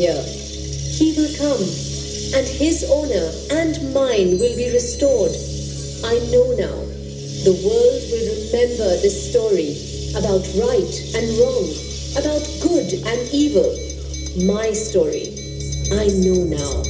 here. He will come, and his honor and mine will be restored. I know now. The world will remember this story about right and wrong, about good and evil. My story. I know now.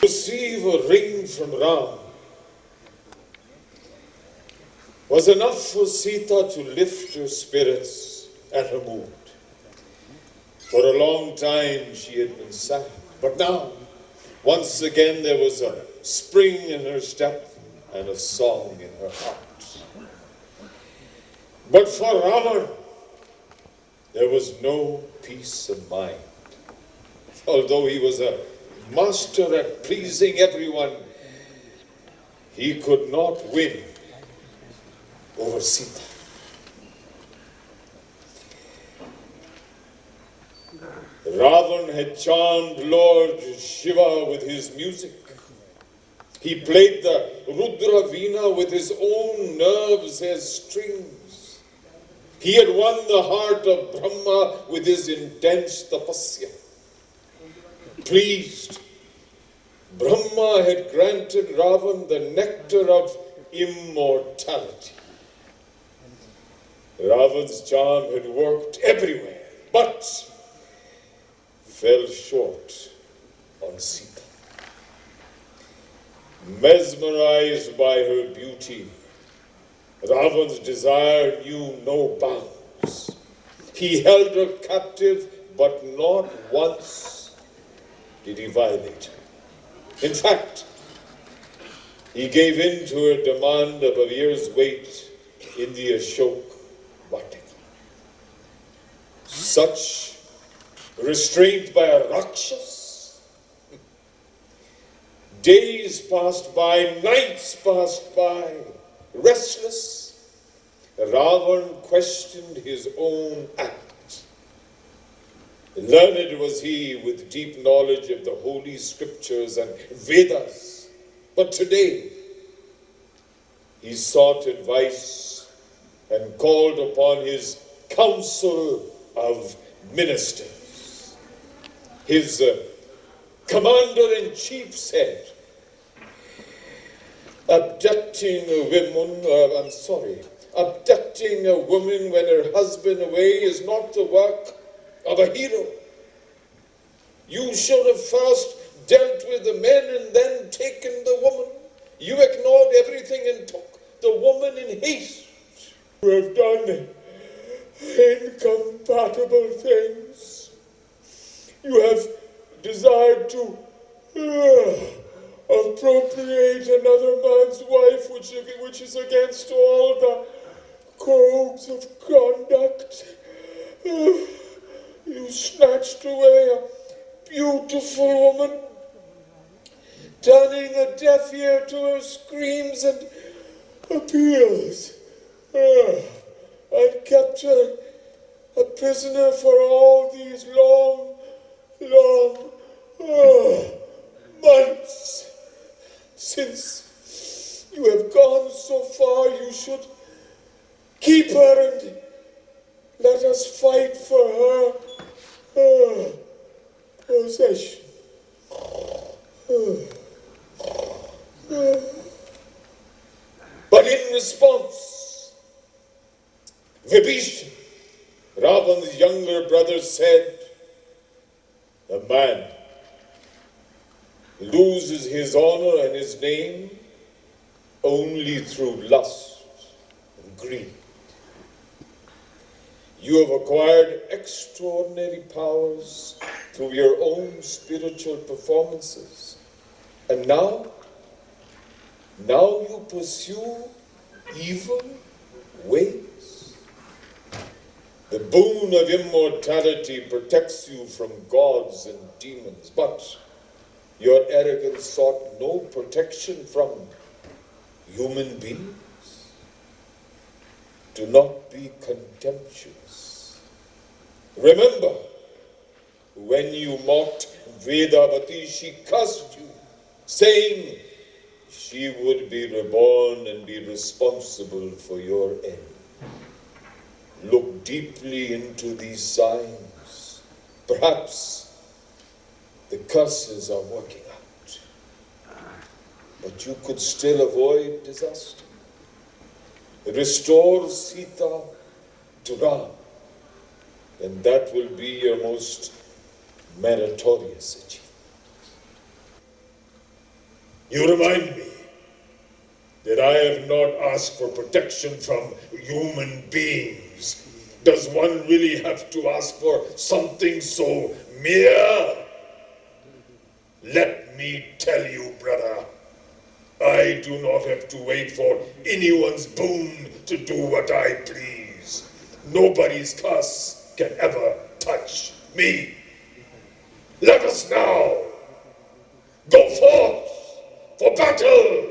Receive a ring from Ram was enough for Sita to lift her spirits and her mood. For a long time she had been sad, but now, once again, there was a spring in her step and a song in her heart. But for Rama, there was no peace of mind. Although he was a master at pleasing everyone, he could not win over Sita. Ravan had charmed Lord Shiva with his music. He played the Rudra Veena with his own nerves as strings. He had won the heart of Brahma with his intense tapasya. Pleased, Brahma had granted Ravan the nectar of immortality. Ravan's charm had worked everywhere, but fell short on Sita. Mesmerized by her beauty, Ravan's desire knew no bounds. He held her captive, but not once did he violate her. In fact, he gave in to her demand of a year's wait in the Ashok Vatika. Such restraint by a Rakshas. Days passed by, nights passed by, restless. Ravan questioned his own act. Learned was he with deep knowledge of the holy scriptures and Vedas. But today, he sought advice and called upon his council of ministers. His commander-in-chief said, abducting a woman when her husband away is not the work of a hero. You should have first dealt with the men and then taken the woman. You ignored everything and took the woman in haste. You have done incompatible things. You have desired to appropriate another man's wife, which is against all the codes of conduct. You snatched away a beautiful woman, turning a deaf ear to her screams and appeals, and kept her a prisoner for all these long, months. Since you have gone so far, you should keep her and let us fight for her possession. But in response, Vibhishan, Ravan's younger brother, said, "A man loses his honor and his name only through lust and greed. You have acquired extraordinary powers through your own spiritual performances. And now you pursue evil ways. The boon of immortality protects you from gods and demons, but your arrogance sought no protection from human beings. Do not be contemptuous. Remember, when you mocked Vedavati, she cursed you, saying she would be reborn and be responsible for your end. Look deeply into these signs. Perhaps the curses are working out, but you could still avoid disaster. Restore Sita to Ram, and that will be your most meritorious achievement." You remind me that I have not asked for protection from human beings. Does one really have to ask for something so mere? Let me tell you, brother, I do not have to wait for anyone's boon to do what I please. Nobody's curse can ever touch me. Let us now go forth for battle.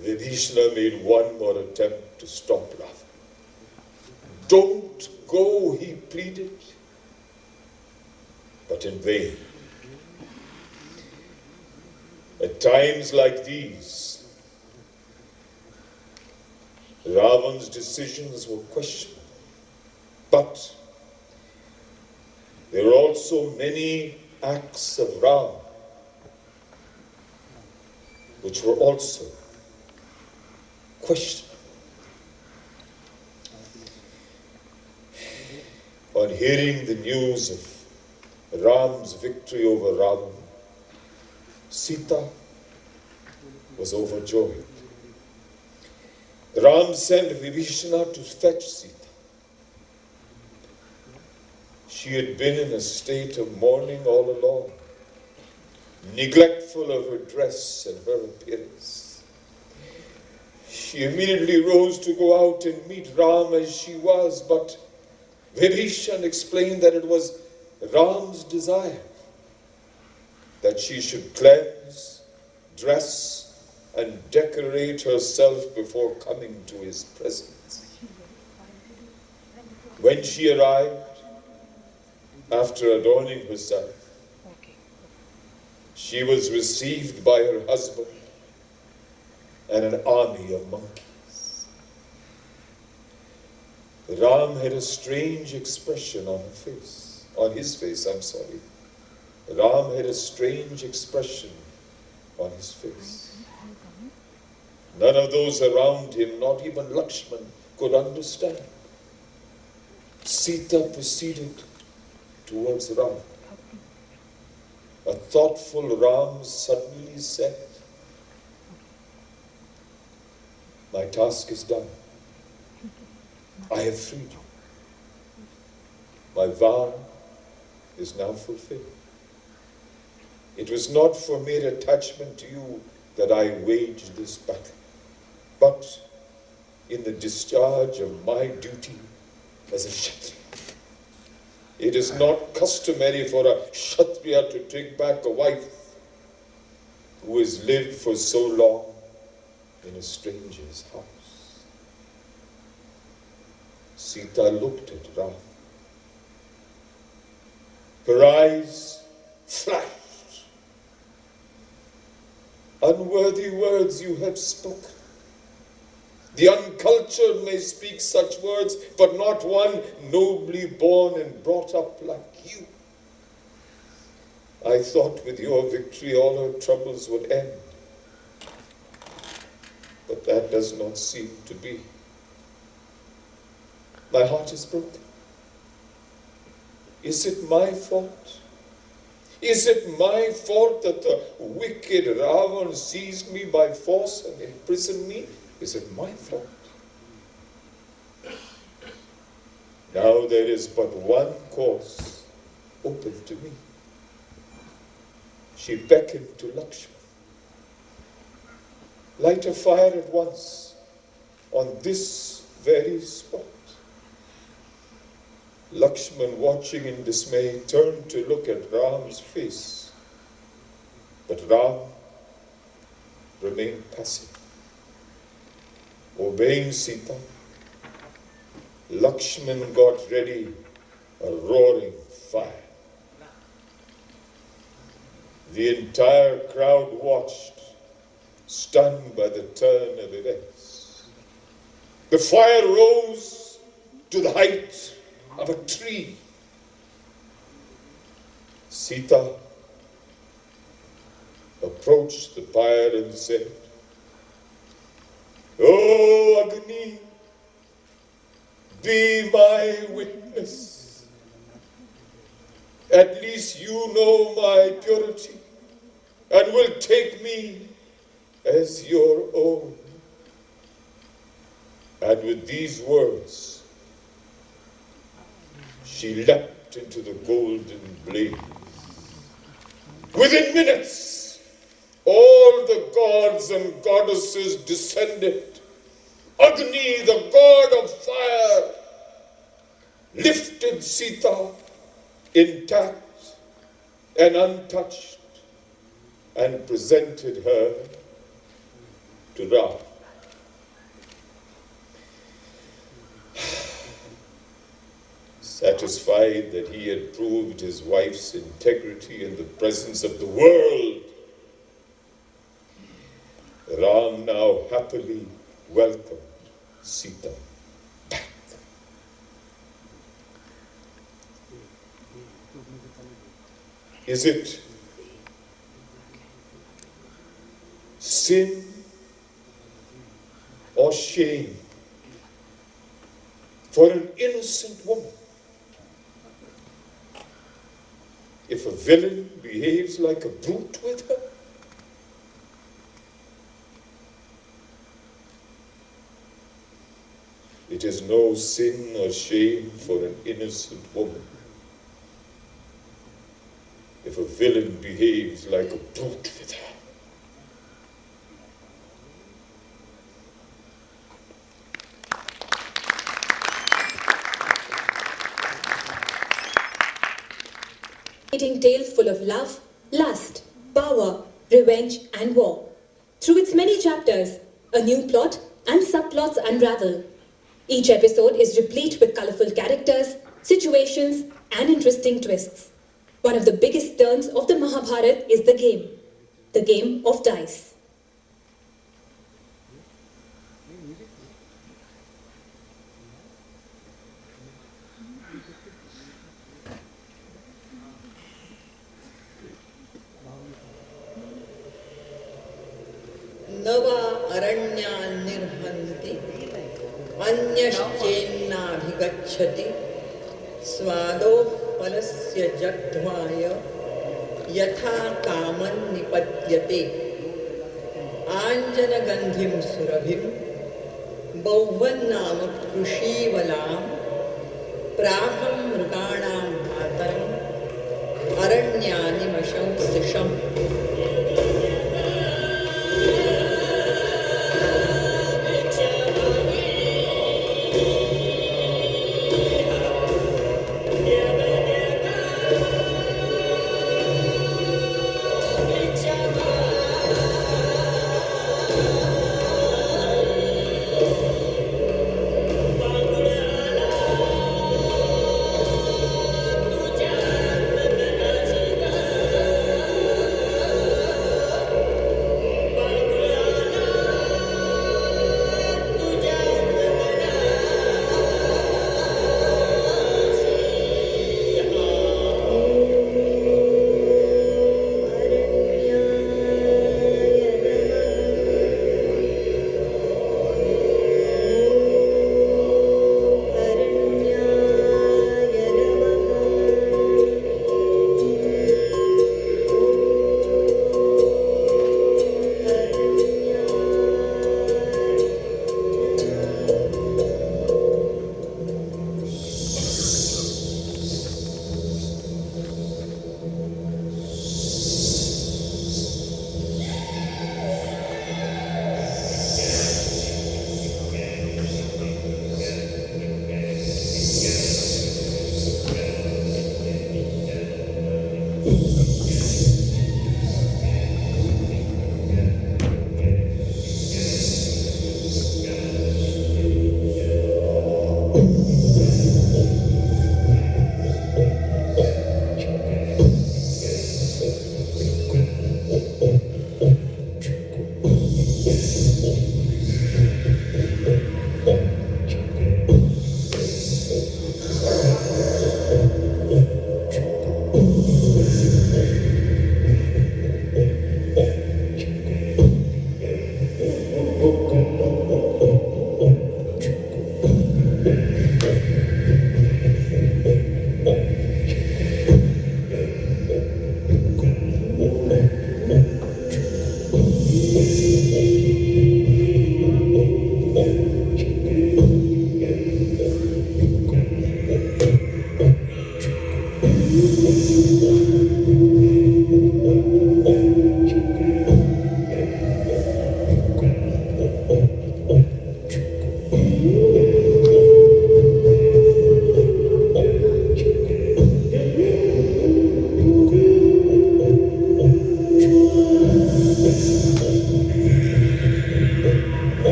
Vibhishana made one more attempt to stop Ravan. "Don't go," he pleaded, but in vain. At times like these, Ravan's decisions were questionable, but there were also many acts of Ram which were also questionable. On hearing the news of Ram's victory over Ravan, Sita was overjoyed. Ram sent Vibhishana to fetch Sita. She had been in a state of mourning all along, neglectful of her dress and her appearance. She immediately rose to go out and meet Ram as she was, but Vibhishan explained that it was Ram's desire that she should cleanse, dress, and decorate herself before coming to his presence. When she arrived, after adorning herself, she was received by her husband and an army of monkeys. Ram had a strange expression on his face. Ram had a strange expression on his face. None of those around him, not even Lakshman, could understand. Sita proceeded towards Ram. A thoughtful Ram suddenly said, "My task is done. I have freed you. My vow is now fulfilled. It was not for mere attachment to you that I waged this battle, but in the discharge of my duty as a Kshatriya." It is not customary for a Kshatriya to take back a wife who has lived for so long in a stranger's house. Sita looked at Ram. Her eyes flashed. Unworthy words you have spoken. The uncultured may speak such words, but not one nobly born and brought up like you. I thought with your victory all our troubles would end. But that does not seem to be. My heart is broken. Is it my fault? Is it my fault that the wicked Ravan seized me by force and imprisoned me? Is it my fault? Now there is but one course open to me. She beckoned to Lakshman. Light a fire at once on this very spot. Lakshman, watching in dismay, turned to look at Ram's face. But Ram remained passive. Obeying Sita, Lakshman got ready a roaring fire. The entire crowd watched, stunned by the turn of events. The fire rose to the height of a tree. Sita approached the pyre and said, "Oh, Agni, be my witness. At least you know my purity and will take me as your own." And with these words, she leapt into the golden blaze. Within minutes, all the gods and goddesses descended. Agni, the god of fire, lifted Sita intact and untouched and presented her to Ram. Satisfied that he had proved his wife's integrity in the presence of the world, Ram now happily welcomed Sita back. Is it sin or shame for an innocent woman if a villain behaves like a brute with her? It is no sin or shame for an innocent woman if a villain behaves like a brute with her. Tale full of love, lust, power, revenge, and war. Through its many chapters, a new plot and subplots unravel. Each episode is replete with colorful characters, situations, and interesting twists. One of the biggest turns of the Mahabharata is the game of dice. नवा अरण्यान् निर्हन्ति अन्यश्चेन्नाभिगच्छति स्वादोपलस्य जग्ध्वाय यथा common निपद्यते आञ्जनगन्धिं सुरभिं बौवन्नाम कृषीवलां प्राहं मृगाणां Mataram अरण्यानि मशंसिषम्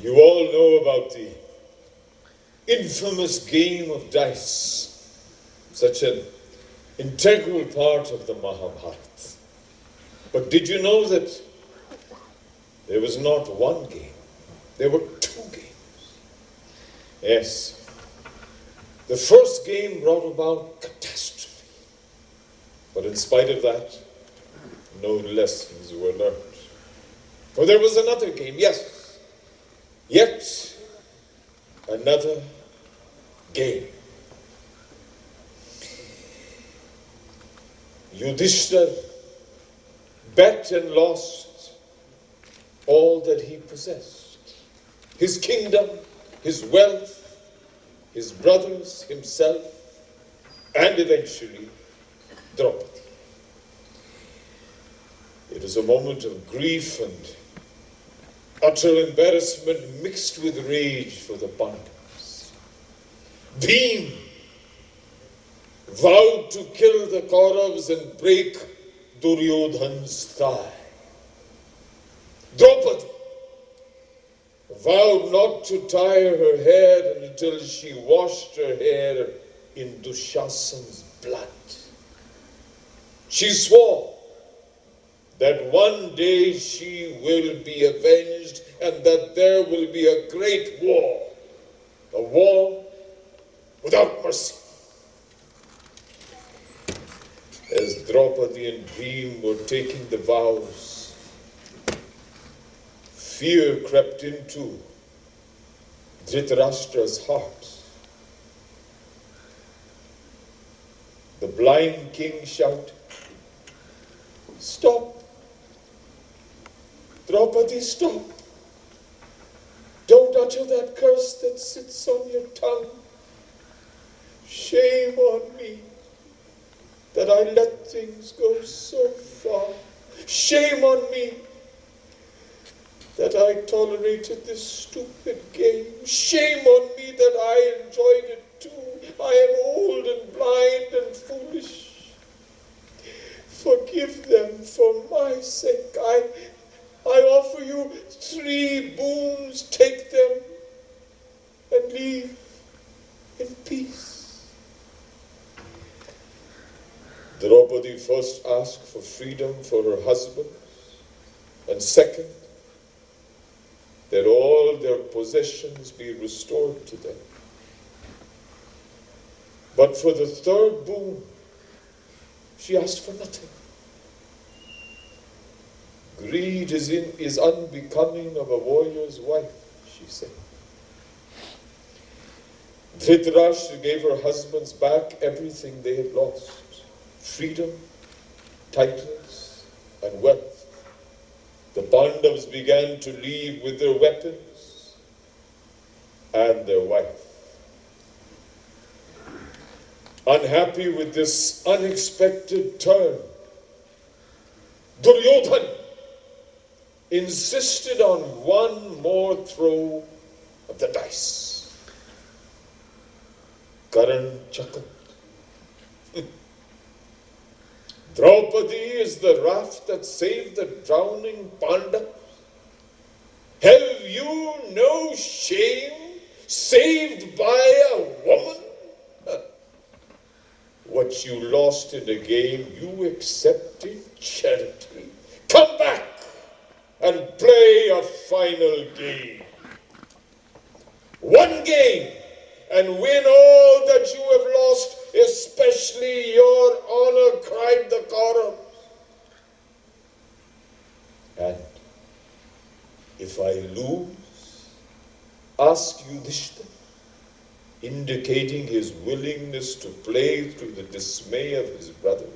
You all know about the infamous game of dice, such an integral part of the Mahabharata. But did you know that there was not one game? There were two games. Yes. The first game brought about catastrophe. But in spite of that, no lessons were learned. For there was another game, yes. Yet another game. Yudhishthira bet and lost all that he possessed. His kingdom, his wealth, his brothers, himself, and eventually Draupadi. It is a moment of grief and utter embarrassment mixed with rage for the Pandavas. Bhim vowed to kill the Kauravas and break Duryodhan's thigh. Draupadi vowed not to tie her hair until she washed her hair in Dushasan's blood. She swore that one day she will be avenged and that there will be a great war, a war without mercy. As Draupadi and Bhim were taking the vows, fear crept into Dhritarashtra's heart. The blind king shouted, "Stop! Draupadi, stop! Don't utter that curse that sits on your tongue. Shame on me that I let things go so far. Shame on me that I tolerated this stupid game. Shame on me that I enjoyed it too. I am old and blind and foolish. Forgive them for my sake. I offer you 3 boons. Take them and leave in peace." Draupadi first asked for freedom for her husband, and second, that all their possessions be restored to them. But for the third boon, she asked for nothing. Greed is unbecoming of a warrior's wife, she said. Dhritarashtra gave her husbands back everything they had lost: freedom, titles, and wealth. The Pandavas began to leave with their weapons and their wife. Unhappy with this unexpected turn, Duryodhan insisted on one more throw of the dice. Karan chuckled. Draupadi is the raft that saved the drowning Pandavas. Have you no shame, saved by a woman? What you lost in a game, you accept in charity. Come back and play a final game. One game, and win all that you have lost, especially your honor, cried the Kauravas. And if I lose, ask Yudhishthira, indicating his willingness to play through the dismay of his brothers.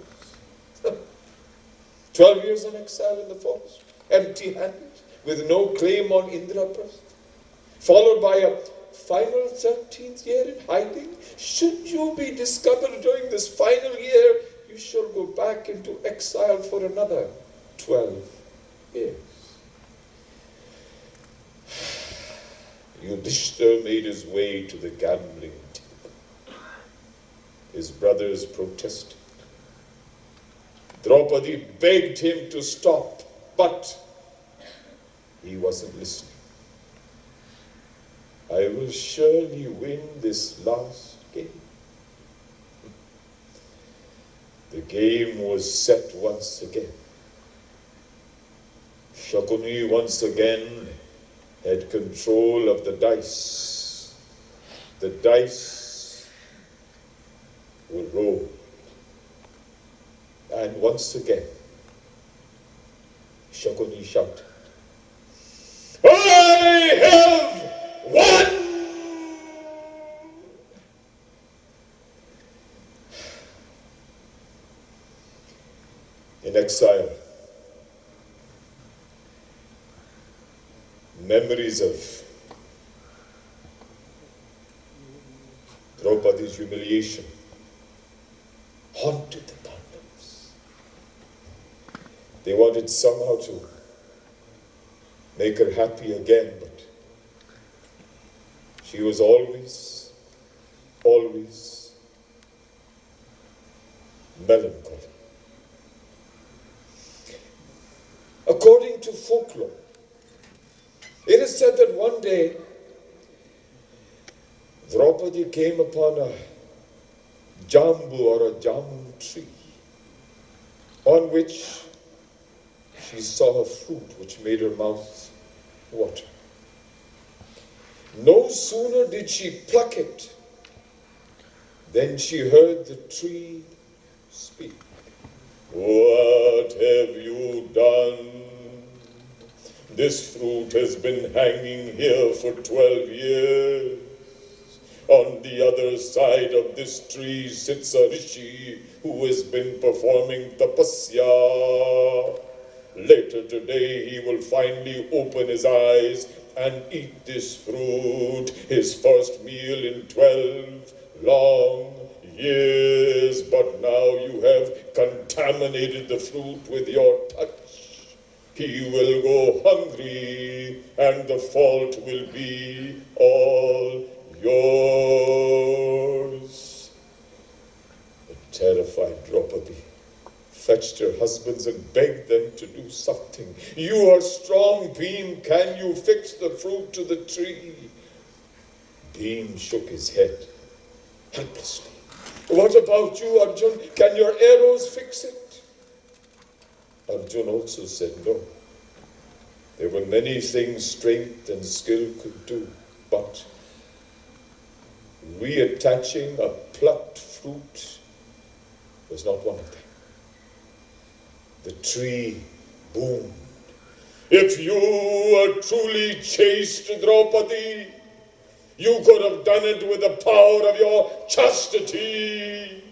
12 years in exile in the forest, empty-handed, with no claim on Indraprastha, followed by a final 13th year in hiding. Should you be discovered during this final year, you shall go back into exile for another 12 years. Yudhishthira made his way to the gambling table. His brothers protested. Draupadi begged him to stop, but he wasn't listening. I will surely win this last game. The game was set once again. Shakuni once again had control of the dice. The dice were rolled. And once again, Shakuni shouted, I have won! In exile, memories of Draupadi's humiliation haunted the Pandavas. They wanted somehow to make her happy again, but she was always melancholy. According to folklore, it is said that one day Draupadi came upon a jambu or a jamun tree on which she saw a fruit which made her mouth water. No sooner did she pluck it than she heard the tree speak. What have you done? This fruit has been hanging here for 12 years. On the other side of this tree sits a rishi who has been performing tapasya. Later today he will finally open his eyes and eat this fruit, his first meal in 12 long years. But now you have contaminated the fruit with your touch. He will go hungry and the fault will be all yours. The terrified Draupadi fetched her husbands and begged them to do something. You are strong, Bhim. Can you fix the fruit to the tree? Bhim shook his head helplessly. What about you, Arjun? Can your arrows fix it? Arjun also said no. There were many things strength and skill could do, but reattaching a plucked fruit was not one of them. The tree boomed. If you were truly chaste, Draupadi, you could have done it with the power of your chastity.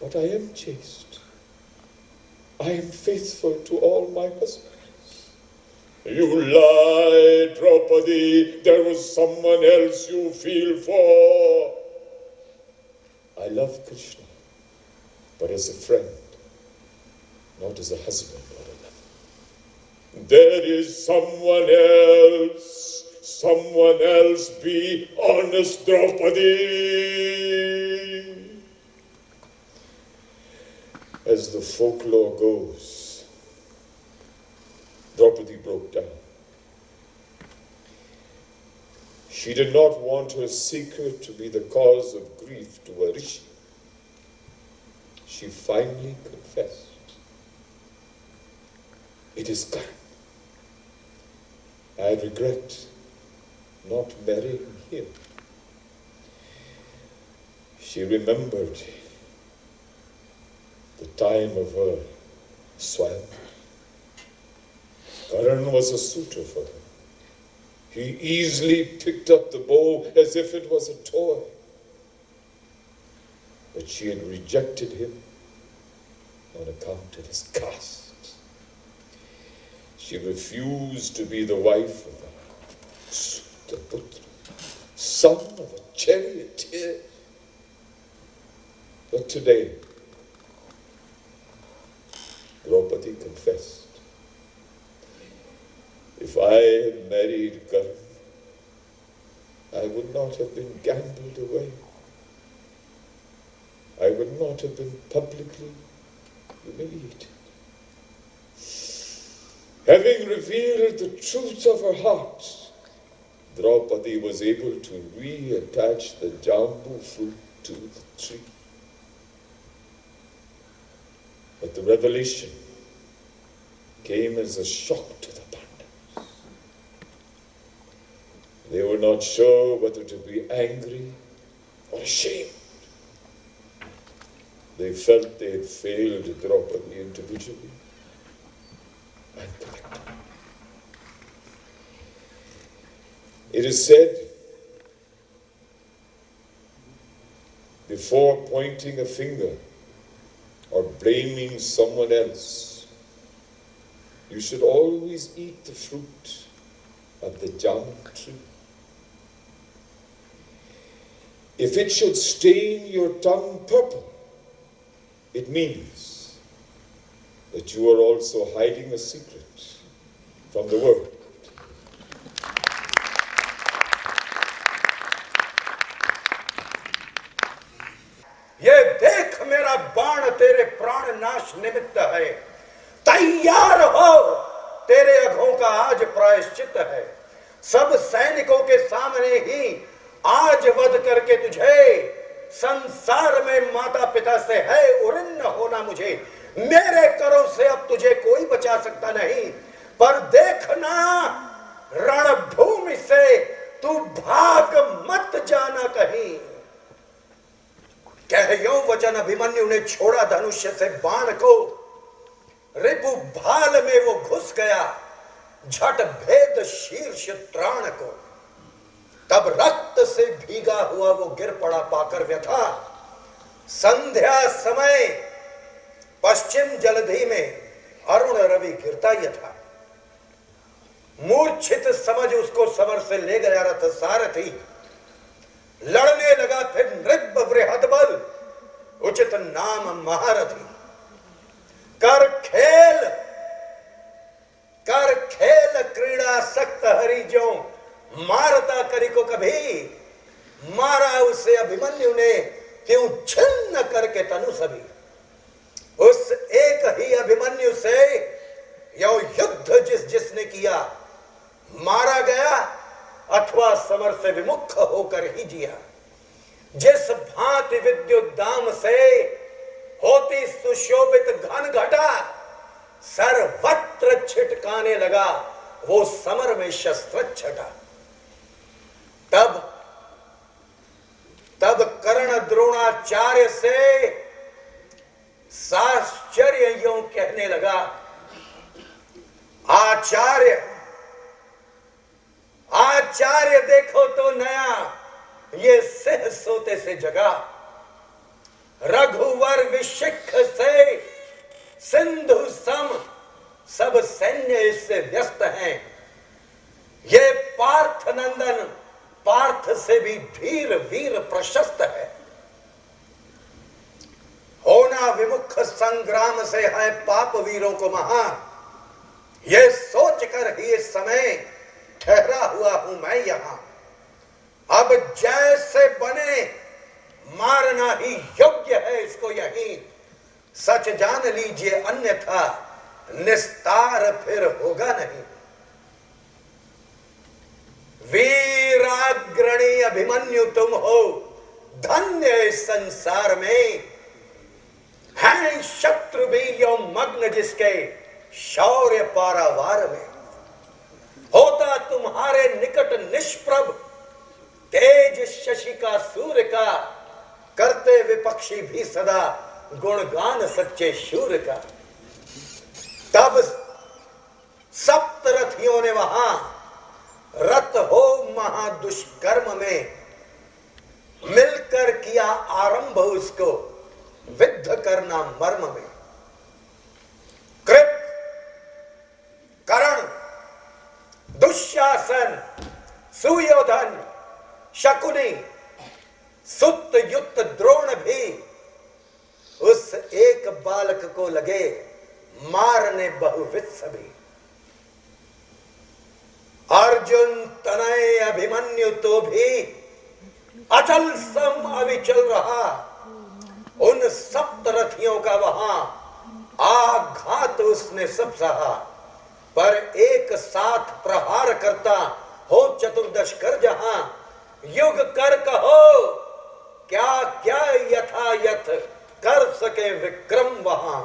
But I am chaste. I am faithful to all my husbands. You lied, Draupadi. There was someone else you feel for. I love Krishna, but as a friend, not as a husband or a lover. There is someone else. Be honest, Draupadi. As the folklore goes, Draupadi broke down. She did not want her secret to be the cause of grief to a rishi. She finally confessed. It is correct. I regret not marrying him. She remembered the time of her Suajata. Karan was a suitor for her. He easily picked up the bow as if it was a toy. But she had rejected him on account of his caste. She refused to be the wife of a Sutaputra, son of a charioteer. But today, Draupadi confessed. If I had married Karan, I would not have been gambled away. I would not have been publicly humiliated. Having revealed the truth of her heart, Draupadi was able to reattach the jambu fruit to the tree. But the revelation came as a shock to the Pandavas. They were not sure whether to be angry or ashamed. They felt they had failed Draupadi individually and collectively. It is said, before pointing a finger or blaming someone else, you should always eat the fruit of the jambu tree. If it should stain your tongue purple, it means that you are also hiding a secret from the world. ये देख मेरा बाण तेरे प्राण नाश निमित्त है, तैयार हो, तेरे अघों का आज प्रायश्चित है। सब सैनिकों के सामने ही आज वध करके तुझे, संसार में माता पिता से है उरिन्न होना मुझे, मेरे करों से अब तुझे कोई बचा सकता नहीं। पर देखना, रणभूमि से तू भाग मत जाना कहीं। कह यो वचन अभिमन्यु ने छोड़ा धनुष्य से बाण को, रिपु भाल में वो घुस गया, झट भेद शीर्ष त्राण को। तब रक्त से भीगा हुआ वो गिर पड़ा पाकर व्यथा। संध्या समय पश्चिम जलधि में अरुण रवि गिरता यथा। मूर्छित समझ उसको समर से ले गया रथ सारथी। लड़ने लगा फिर नृप बृहद बल, उचित नाम महारथी। कर खेल क्रीड़ा सक्त हरि जो, मारता करी को कभी। मारा उसे अभिमन्यु ने, क्यों छिन्न करके तनु सभी। उस एक ही अभिमन्यु से यो युद्ध जिसने किया, मारा गया अथवा समर से विमुख होकर ही जिया। जिस भांति विद्युत दाम से होती सुशोभित घन घटा, सर्वत्र छिटकाने लगा वो समर में शस्त्र छटा। तब कर्ण द्रोणाचार्य से साश्चर्य यूं कहने लगा, आचार्य देखो तो नया, ये सिंह सोते से जगा। रघुवर विशिख से सिंधु सम, सब सैन्य इससे व्यस्त हैं। ये पार्थ नंदन, पार्थ से भी धीर वीर प्रशस्त है। होना विमुख संग्राम से है पाप वीरों को महा, ये सोचकर ही इस समय ठहरा हुआ हूं मैं यहां। अब जैसे बने मारना ही योग्य है इसको यहीं, सच जान लीजिए अन्यथा निस्तार फिर होगा नहीं। वीराग्रणी अभिमन्यु तुम हो, धन्य इस संसार में। हैं शत्रु भी यो मग्न जिसके शौर्य पारावार में। होता तुम्हारे निकट निष्प्रभ, तेज शशि का सूर्य का, करते विपक्षी भी सदा गुणगान सच्चे शूर का। तब सप्तरथियों ने वहां रत हो महादुष्कर्म में, मिलकर किया आरंभ उसको विद्ध करना मर्म में। कृप, कर्ण, दुशासन, सुयोधन, शकुनी, सुत युक्त द्रोण भी उस एक बालक को लगे मारने बहुविध सभी। अर्जुन तनय अभिमन्यु तो भी अचल सम अविचल रहा। उन सप्तरथियों का वहां आघात उसने सब सहा, पर एक साथ प्रहार करता हो चतुर्दश कर जहां, युग कर कहो, क्या क्या यथायथ कर सके विक्रम वहां।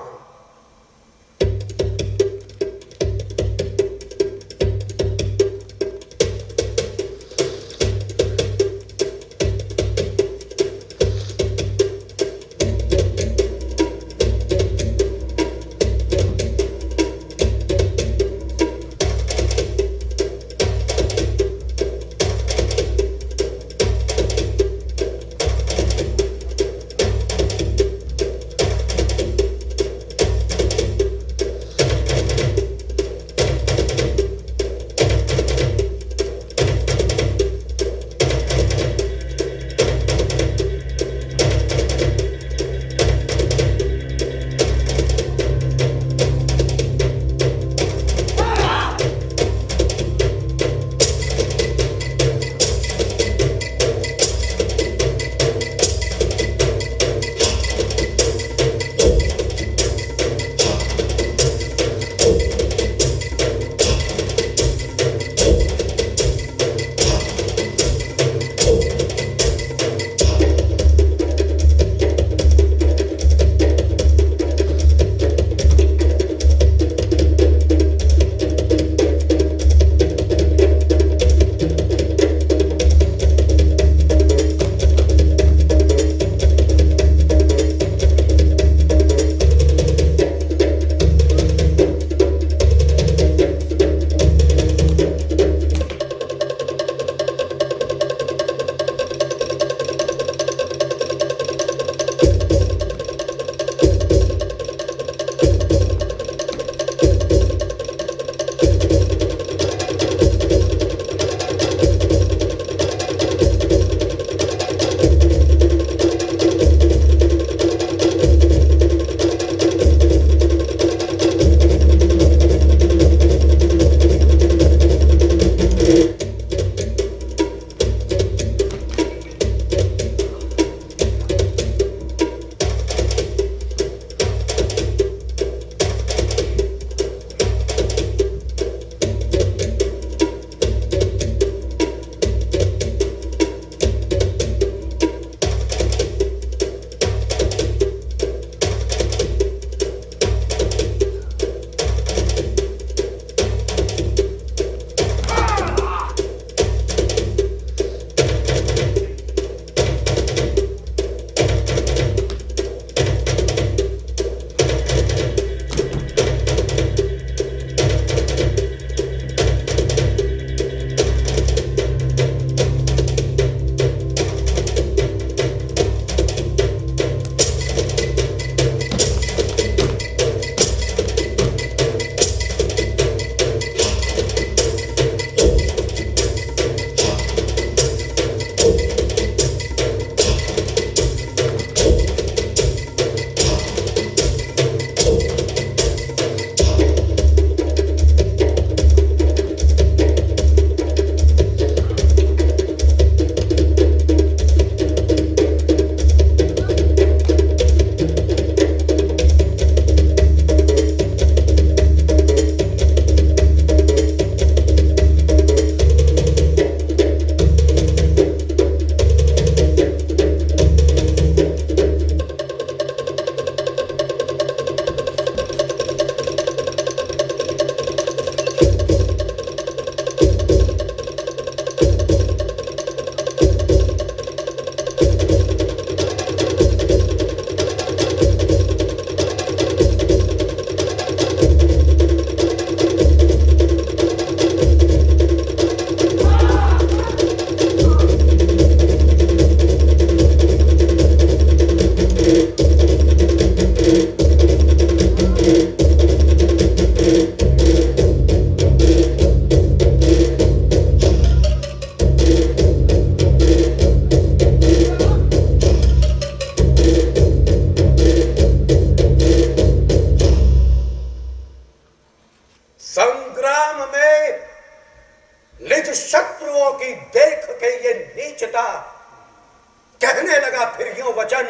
कहने लगा फिर यूं वचन,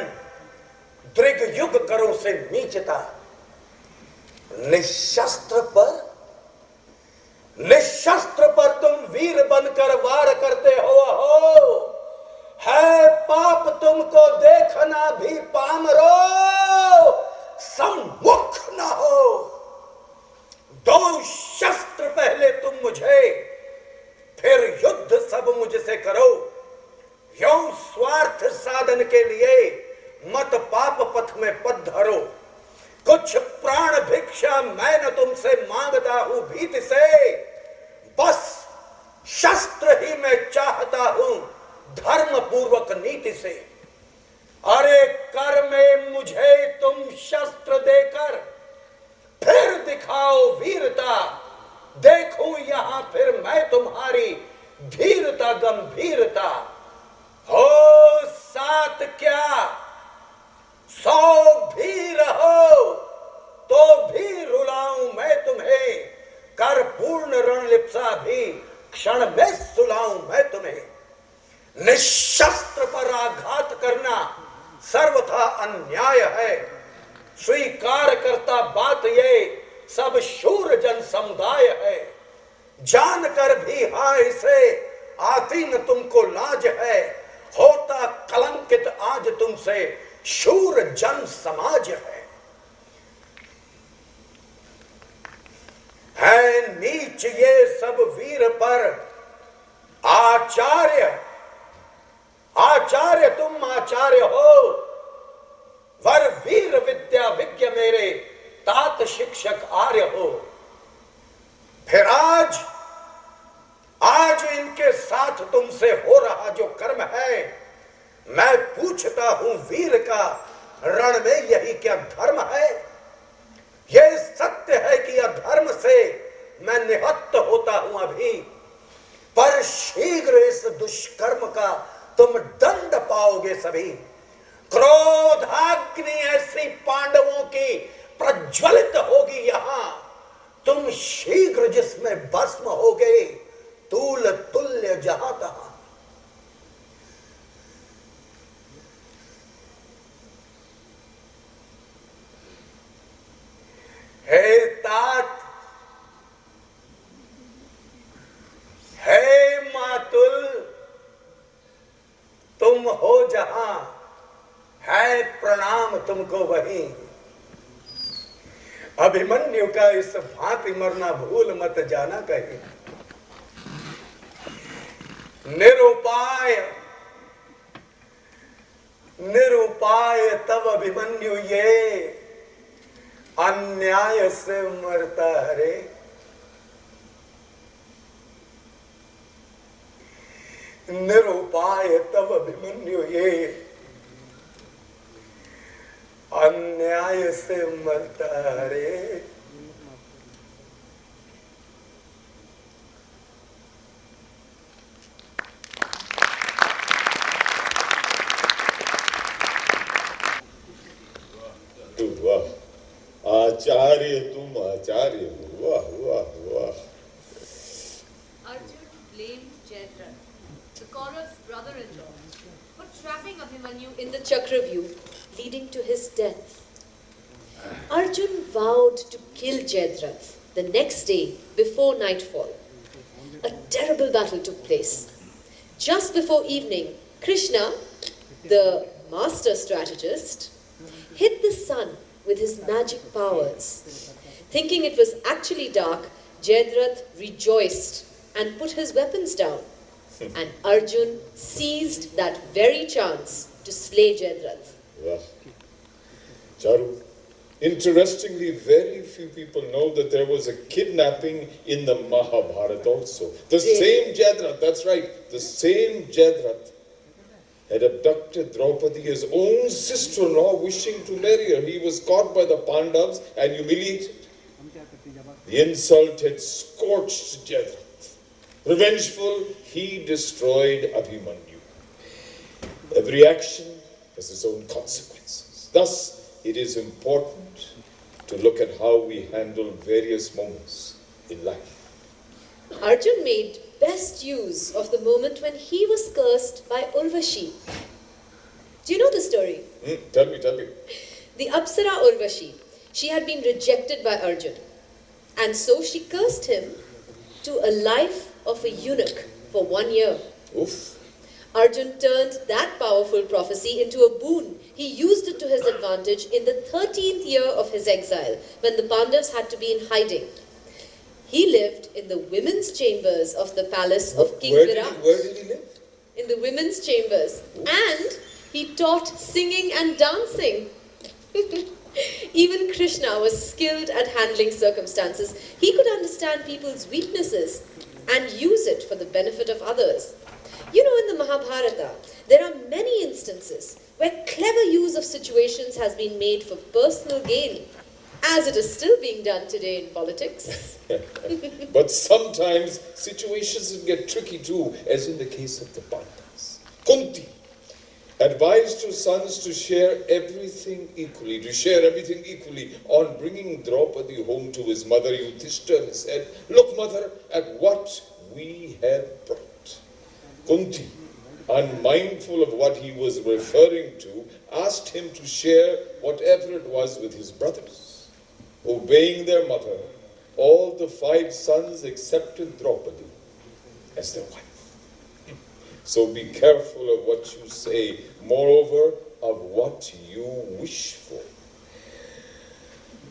दृग युग करो से नीचता, निशस्त्र पर निशस्त्र पर तुम वीर बनकर वार करते हो, है पाप तुमको देखना भी पामरो, सम्मुख न हो। दो शस्त्र पहले तुम मुझे, फिर युद्ध सब मुझसे करो। यो स्वार्थ साधन के लिए मत पाप पथ में पद धरो। कुछ प्राण भिक्षा मैं न तुमसे मांगता हूं भीति से, बस शस्त्र ही मैं चाहता हूं धर्म पूर्वक नीति से। अरे कर में मुझे तुम शस्त्र देकर फिर दिखाओ वीरता, देखूं यहां फिर मैं तुम्हारी धीरता गंभीरता। हो साथ क्या 100 भी रहो तो भी रुलाऊं मैं तुम्हें, कर पूर्ण रणलिप्सा भी क्षण में सुलाऊं मैं तुम्हें। निशस्त्र पर आघात करना सर्वथा अन्याय है, स्वीकार करता बात ये सब शूर जन समुदाय है। जानकर भी हाय से आती न तुमको लाज है, होता कलंकित आज तुमसे शूर जन समाज है नीच ये सब वीर पर आचार्य, आचार्य तुम आचार्य हो, वर वीर विद्या विज्ञ मेरे तात शिक्षक आर्य हो। फिर आज इनके साथ तुमसे हो रहा जो कर्म है, मैं पूछता हूं वीर का रण में यही क्या धर्म है। यह सत्य है कि अधर्म से मैं निहत्त होता हूं अभी, पर शीघ्र इस दुष्कर्म का तुम दंड पाओगे सभी। क्रोधाग्नि ऐसी पांडवों की प्रज्वलित होगी यहां, तुम शीघ्र जिसमें भस्म होगे तूल तुल्य जहां तहां। हे तात, हे मातुल, तुम हो जहां है प्रणाम तुमको वहीं। अभिमन्यु का इस भांति मरना भूल मत जाना कहीं। निरुपाय निरुपाय तब अभिमन्यु ये अन्याय से मरता हरे। निरुपाय तब अभिमन्यु ये अन्याय से मरता हरे। आचार्य तुम आचार्य हो, वाह वाह वाह। Arjun blamed Jayadratha, the Kaurav's brother-in-law, for trapping Abhimanyu in the Chakravyuh, leading to his death. Arjun vowed to kill Jayadratha the next day before nightfall. A terrible battle took place. Just before evening, Krishna, the master strategist, hit the sun with his magic powers. Thinking it was actually dark, Jayadratha rejoiced and put his weapons down. And Arjun seized that very chance to slay Jayadratha. Wow. Charu, interestingly, very few people know that there was a kidnapping in the Mahabharata also. The same Jayadratha, that's right, the same Jayadratha had abducted Draupadi, his own sister-in-law, wishing to marry her. He was caught by the Pandavas and humiliated. The insult had scorched Jayadratha. Revengeful, he destroyed Abhimanyu. Every action has its own consequences. Thus, it is important to look at how we handle various moments in life. Arjun made best use of the moment when he was cursed by Urvashi. Do you know the story? Tell me, tell me. The Apsara Urvashi, she had been rejected by Arjun. And so she cursed him to a life of a eunuch for 1 year. Oof. Arjun turned that powerful prophecy into a boon. He used it to his advantage in the 13th year of his exile, when the Pandavas had to be in hiding. He lived in the women's chambers of the palace of King Virat. Where did he live? In the women's chambers. And he taught singing and dancing. Even Krishna was skilled at handling circumstances. He could understand people's weaknesses and use it for the benefit of others. You know, in the Mahabharata, there are many instances where clever use of situations has been made for personal gain, as it is still being done today in politics. But sometimes situations get tricky too, as in the case of the Pandavas. Kunti advised her sons to share everything equally, on bringing Draupadi home to his mother Yudhishthira, and said, "Look, mother, at what we have brought." Kunti, unmindful of what he was referring to, asked him to share whatever it was with his brothers. Obeying their mother, all the 5 sons accepted Draupadi as their wife. So be careful of what you say, moreover, of what you wish for.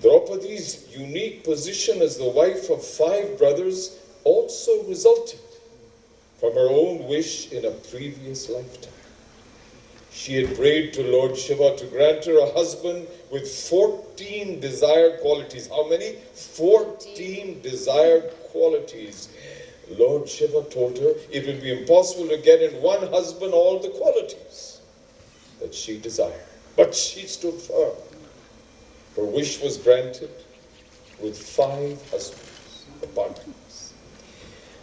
Draupadi's unique position as the wife of 5 brothers also resulted from her own wish in a previous lifetime. She had prayed to Lord Shiva to grant her a husband with 14 desired qualities. How many? 14 desired qualities. Lord Shiva told her it would be impossible to get in one husband all the qualities that she desired. But she stood firm. Her wish was granted with 5 husbands, the Pandavas.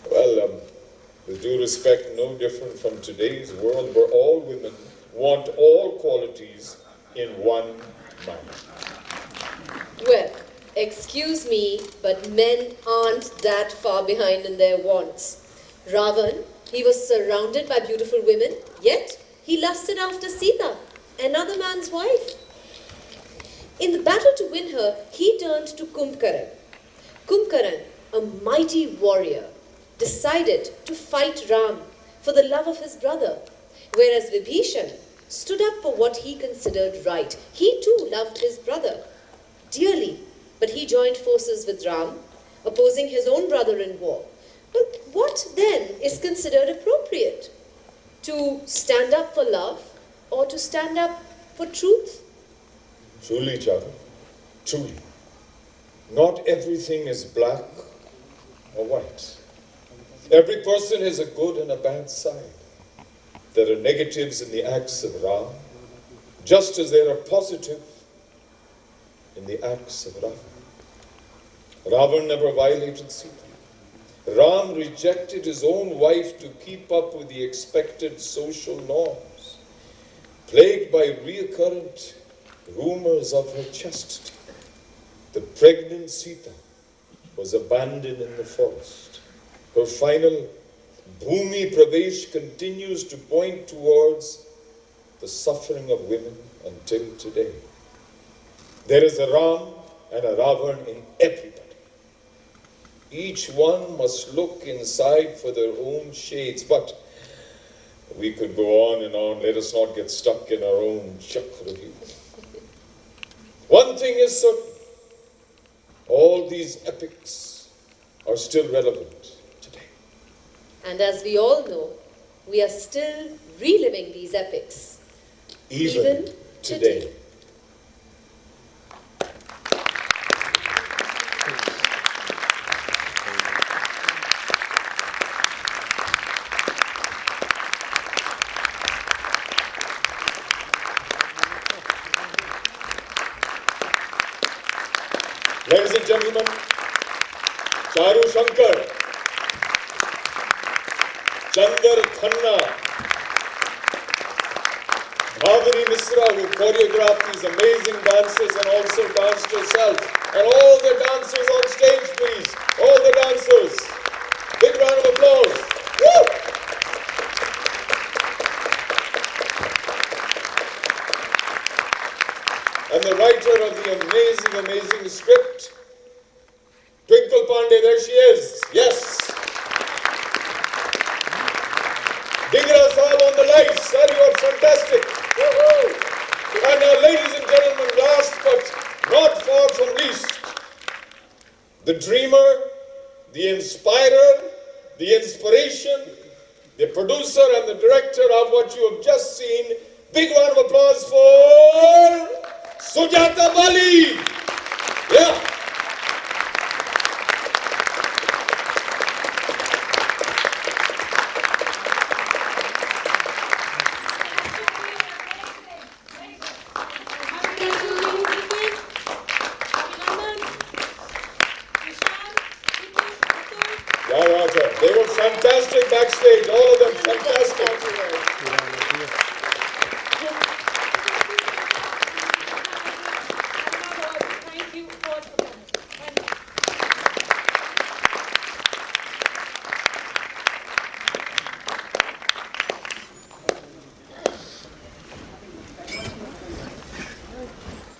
Well, with due respect, no different from today's world where all women want all qualities in one man. Well, excuse me, but men aren't that far behind in their wants. Ravan, he was surrounded by beautiful women, yet he lusted after Sita, another man's wife. In the battle to win her, he turned to Kumbhakaran. Kumbhakaran, a mighty warrior, decided to fight Ram for the love of his brother, whereas Vibhishan stood up for what he considered right. He too loved his brother dearly, but he joined forces with Ram, opposing his own brother in war. But what then is considered appropriate? To stand up for love or to stand up for truth? Truly, Charu, truly. Not everything is black or white. Every person has a good and a bad side. There are negatives in the acts of Ram, just as there are positive in the acts of Ravan. Ravan never violated Sita. Ram rejected his own wife to keep up with the expected social norms, plagued by recurrent rumors of her chastity. The pregnant Sita was abandoned in the forest. Her final Bhumi Pravesh continues to point towards the suffering of women until today. There is a Ram and a Ravan in everybody. Each one must look inside for their own shades, but we could go on and on. Let us not get stuck in our own Chakravyuh. One thing is certain, all these epics are still relevant today. And as we all know, we are still reliving these epics. Even today. Ladies and gentlemen, Charu Shankar, Chander Khanna, Bhavini Misra, who choreographed these amazing dances and also danced herself. And all the dancers on stage, please. All the dancers. Big round of applause. Woo! And the writer of the amazing, amazing script, Twinkle Pandey, there she is. Yes. nice, sir. You are fantastic. And now, ladies and gentlemen, last but not far from least, the dreamer, the inspirer, the inspiration, the producer and the director of what you have just seen. Big round of applause for Suajata Bali. Yeah. They were fantastic backstage, all of them fantastic.